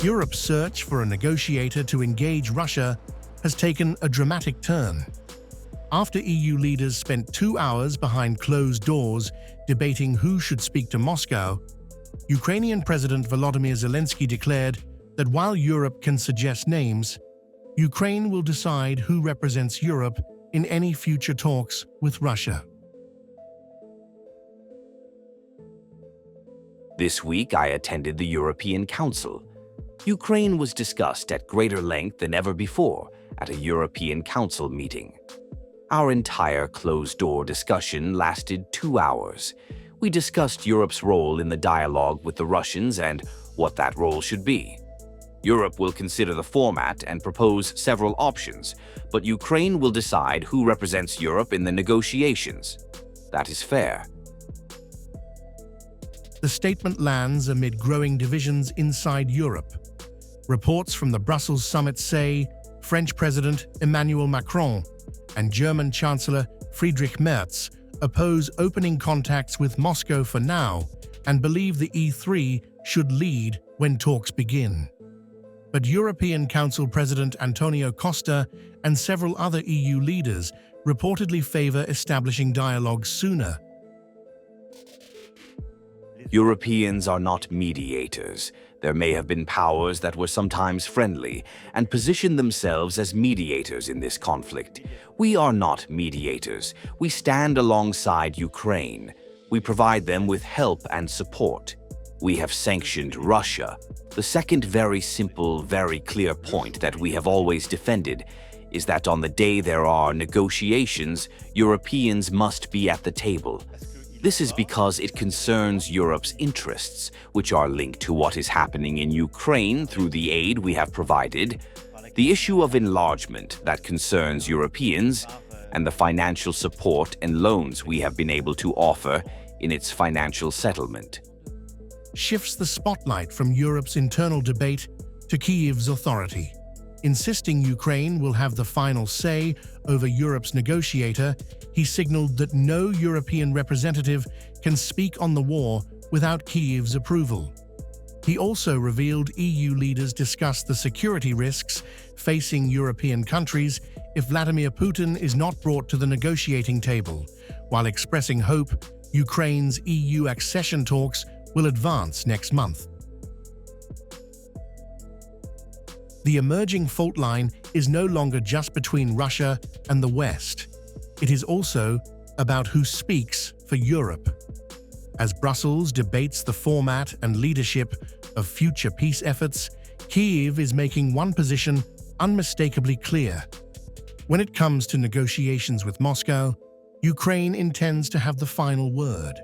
Europe's search for a negotiator to engage Russia has taken a dramatic turn. After EU leaders spent 2 hours behind closed doors debating who should speak to Moscow, Ukrainian President Volodymyr Zelensky declared that while Europe can suggest names, Ukraine will decide who represents Europe in any future talks with Russia. This week, I attended the European Council. Ukraine was discussed at greater length than ever before at a European Council meeting. Our entire closed-door discussion lasted 2 hours. We discussed Europe's role in the dialogue with the Russians and what that role should be. Europe will consider the format and propose several options, but Ukraine will decide who represents Europe in the negotiations. That is fair. The statement lands amid growing divisions inside Europe. Reports from the Brussels summit say French President Emmanuel Macron and German Chancellor Friedrich Merz oppose opening contacts with Moscow for now and believe the E3 should lead when talks begin. But European Council President Antonio Costa and several other EU leaders reportedly favor establishing dialogue sooner. Europeans are not mediators. There may have been powers that were sometimes friendly and positioned themselves as mediators in this conflict. We are not mediators. We stand alongside Ukraine. We provide them with help and support. We have sanctioned Russia. The second very simple, very clear point that we have always defended is that on the day there are negotiations, Europeans must be at the table. This is because it concerns Europe's interests, which are linked to what is happening in Ukraine through the aid we have provided, the issue of enlargement that concerns Europeans, and the financial support and loans we have been able to offer in its financial settlement. Shifts the spotlight from Europe's internal debate to Kyiv's authority. Insisting Ukraine will have the final say over Europe's negotiator, he signaled that no European representative can speak on the war without Kyiv's approval. He also revealed EU leaders discussed the security risks facing European countries if Vladimir Putin is not brought to the negotiating table, while expressing hope Ukraine's EU accession talks will advance next month. The emerging fault line is no longer just between Russia and the West. It is also about who speaks for Europe. As Brussels debates the format and leadership of future peace efforts, Kyiv is making one position unmistakably clear. When it comes to negotiations with Moscow, Ukraine intends to have the final word.